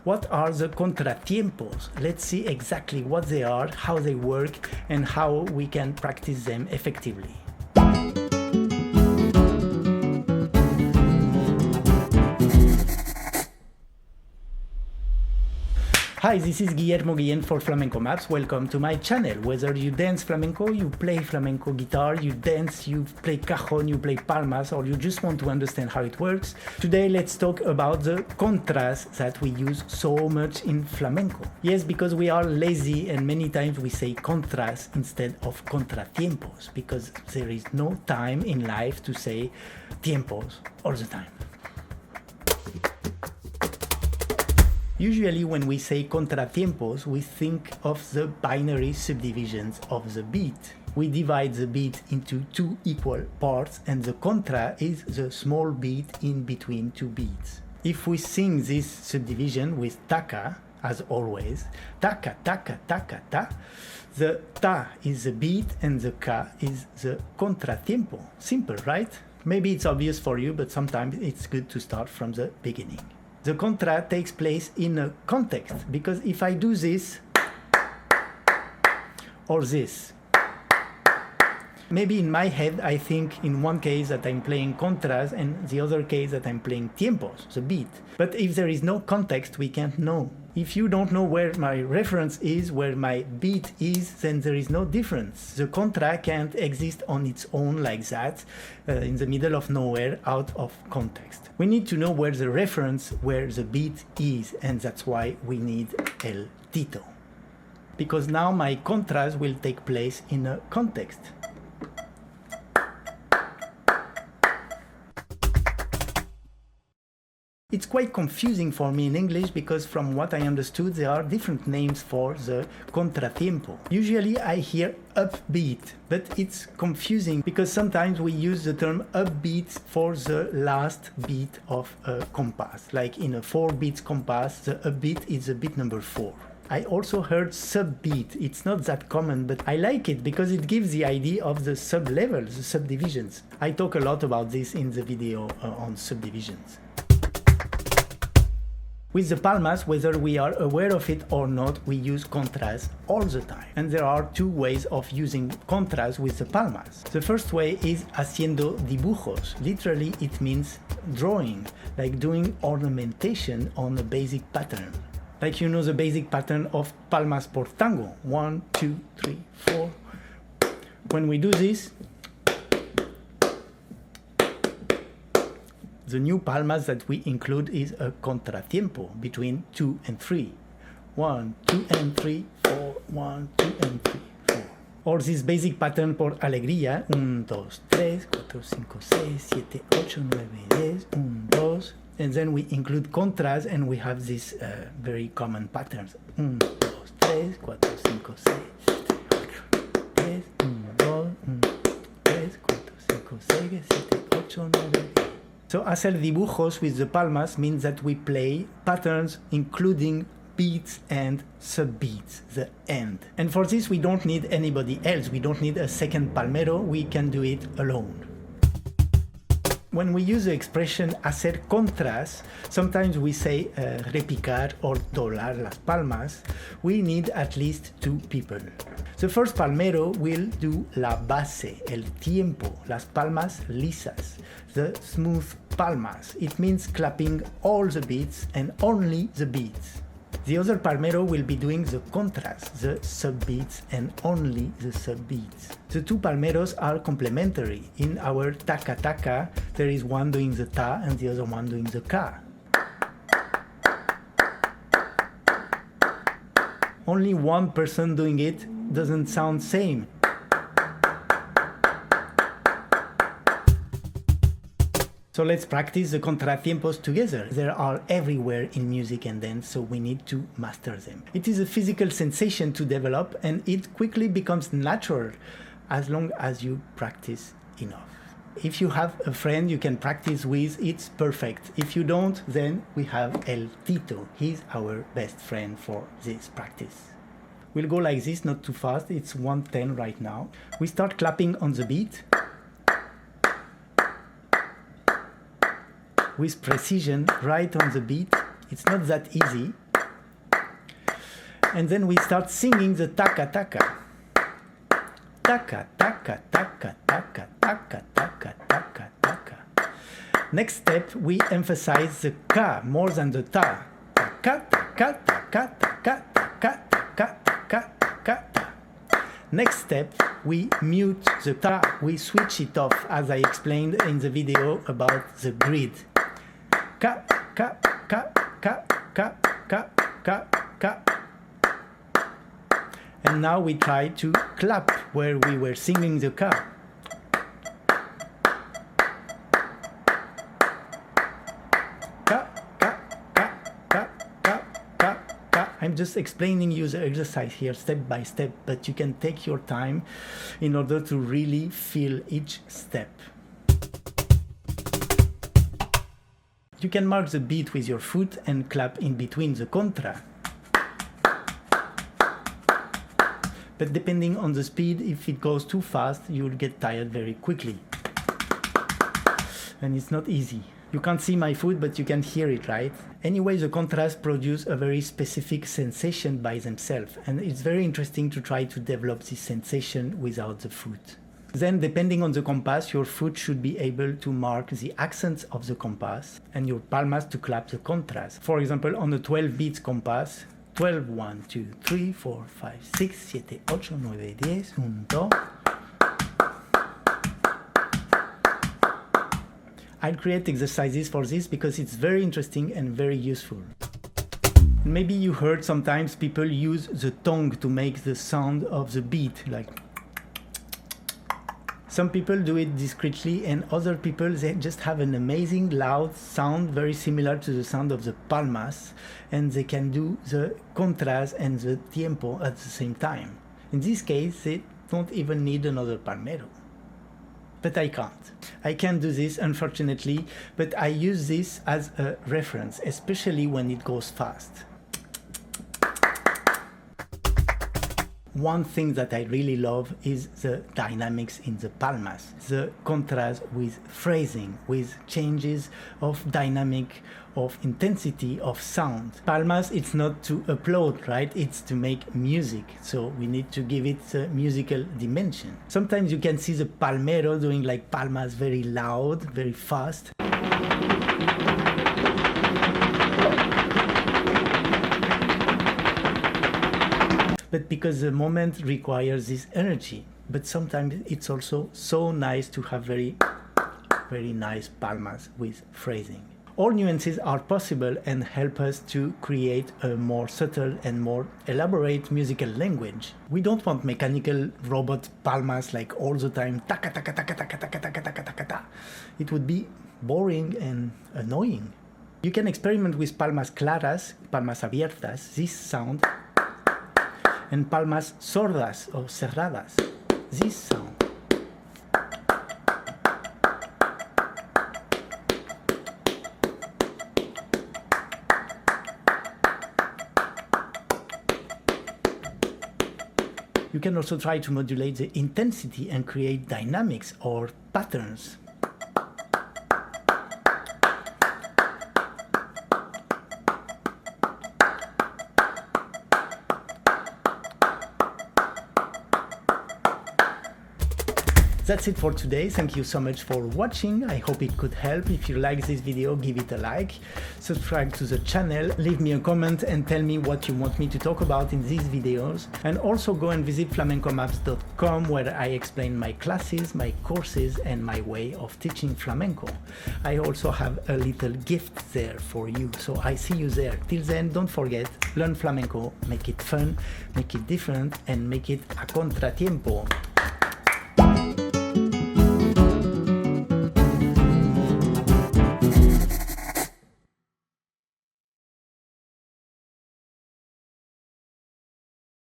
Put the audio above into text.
What are the contratiempos? Let's see exactly what they are, how they work, and how we can practice them effectively. Hi, this is Guillermo Guillen for FlamencoMAPS. Welcome to my channel. Whether you dance flamenco, you play flamenco guitar, you dance, you play cajon, you play palmas, or you just want to understand how it works, today let's talk about the contras that we use so much in flamenco. Yes, because we are lazy and many times we say contras instead of contratiempos, because there is no time in life to say tiempos all the time. Usually when we say contratiempos, we think of the binary subdivisions of the beat. We divide the beat into two equal parts and the contra is the small beat in between two beats. If we sing this subdivision with taka, as always, taka, taka, taka, ta, the ta is the beat and the ka is the contratiempo. Simple, right? Maybe it's obvious for you, but sometimes it's good to start from the beginning. The contra takes place in a context, because if I do this or this, maybe in my head I think in one case that I'm playing contras and the other case that I'm playing tiempos, the beat. But if there is no context, we can't know. If you don't know where my reference is, where my beat is, then there is no difference. The contra can't exist on its own like that, in the middle of nowhere, out of context. We need to know where the reference, where the beat is, and that's why we need el tito. Because now my contras will take place in a context. It's quite confusing for me in English because from what I understood there are different names for the contratiempo. Usually I hear upbeat, but it's confusing because sometimes we use the term upbeat for the last beat of a compass. Like in a 4 beats compass, the upbeat is the beat number 4. I also heard subbeat. It's not that common, but I like it because it gives the idea of the sub-levels, the subdivisions. I talk a lot about this in the video on subdivisions. With the palmas, whether we are aware of it or not, we use contras all the time. And there are two ways of using contras with the palmas. The first way is haciendo dibujos. Literally, it means drawing, like doing ornamentation on a basic pattern. Like you know the basic pattern of palmas por tango. 1, 2, 3, 4. When we do this, the new palmas that we include is a contratiempo between 2 and 3. 1, 2 and 3, 4, 1, 2 and 3, 4. Or this basic pattern por alegría. 1, 2, 3, 4, 5, 6, 7, 8, 9, 10, 1, 2. And then we include contras and we have these very common patterns. 1, 2, 3, 4, 5, 6, 7, 8, 1, 2, 3, 4, 5, 6, 7, 8, 9, 10. So hacer dibujos with the palmas means that we play patterns including beats and subbeats, the end. And for this we don't need anybody else, we don't need a second palmero, we can do it alone. When we use the expression hacer contras, sometimes we say repicar or doblar las palmas. We need at least 2 people. The first palmero will do la base, el tiempo, las palmas lisas, the smooth palmas. It means clapping all the beats and only the beats. The other palmero will be doing the contras, the subbeats and only the subbeats. The 2 palmeros are complementary. In our taka taka, there is one doing the ta and the other one doing the ka. Only one person doing it doesn't sound same. So let's practice the contratiempos together. They are everywhere in music and dance, so we need to master them. It is a physical sensation to develop and it quickly becomes natural as long as you practice enough. If you have a friend you can practice with, it's perfect. If you don't, then we have El Tito. He's our best friend for this practice. We'll go like this, not too fast. It's 110 right now. We start clapping on the beat with precision right on the beat. It's not that easy. And then we start singing the taka taka. Taka, taka, taka, taka, taka, taka, taka, taka. Next step, we emphasize the ka more than the ta. Taka, taka, taka, taka, taka, taka, taka, taka. Next step, we mute the ta. We switch it off, as I explained in the video about the grid. Ka, ka, ka, ka, ka, ka, ka, ka. And now we try to clap where we were singing the ka. Ka, ka, ka, ka, ka, ka, ka. I'm just explaining you the exercise here step by step, but you can take your time in order to really feel each step. You can mark the beat with your foot and clap in between the contra. But depending on the speed, if it goes too fast, you'll get tired very quickly. And it's not easy. You can't see my foot, but you can hear it, right? Anyway, the contrasts produce a very specific sensation by themselves, and it's very interesting to try to develop this sensation without the foot. Then, depending on the compass, your foot should be able to mark the accents of the compass, and your palmas to clap the contrast. For example, on a 12 beats compass, 12, 1, 2, 3, 4, 5, 6, 7, 8, 9, 10, 1, 2. I'll create exercises for this because it's very interesting and very useful. Maybe you heard sometimes people use the tongue to make the sound of the beat, like. Some people do it discreetly, and other people, they just have an amazing loud sound very similar to the sound of the palmas, and they can do the contras and the tiempo at the same time. In this case, they don't even need another palmero. But I can't. I can't do this, unfortunately, but I use this as a reference, especially when it goes fast. One thing that I really love is the dynamics in the palmas, the contrast with phrasing, with changes of dynamic, of intensity, of sound. Palmas, it's not to applaud, right? It's to make music, so we need to give it a musical dimension. Sometimes you can see the palmero doing like palmas very loud, very fast. But because the moment requires this energy. But sometimes it's also so nice to have very, very nice palmas with phrasing. All nuances are possible and help us to create a more subtle and more elaborate musical language. We don't want mechanical robot palmas like all the time, taka taka taka taka taka taka taka taka taka. It would be boring and annoying. You can experiment with palmas claras, palmas abiertas, this sound, and palmas sordas or cerradas, this sound. You can also try to modulate the intensity and create dynamics or patterns. That's it for today. Thank you so much for watching. I hope it could help. If you like this video, give it a like, subscribe to the channel, leave me a comment and tell me what you want me to talk about in these videos. And also go and visit flamencomaps.com, where I explain my classes, my courses and my way of teaching flamenco. I also have a little gift there for you, so I see you there. Till then, don't forget, learn flamenco, make it fun, make it different and make it a contratiempo.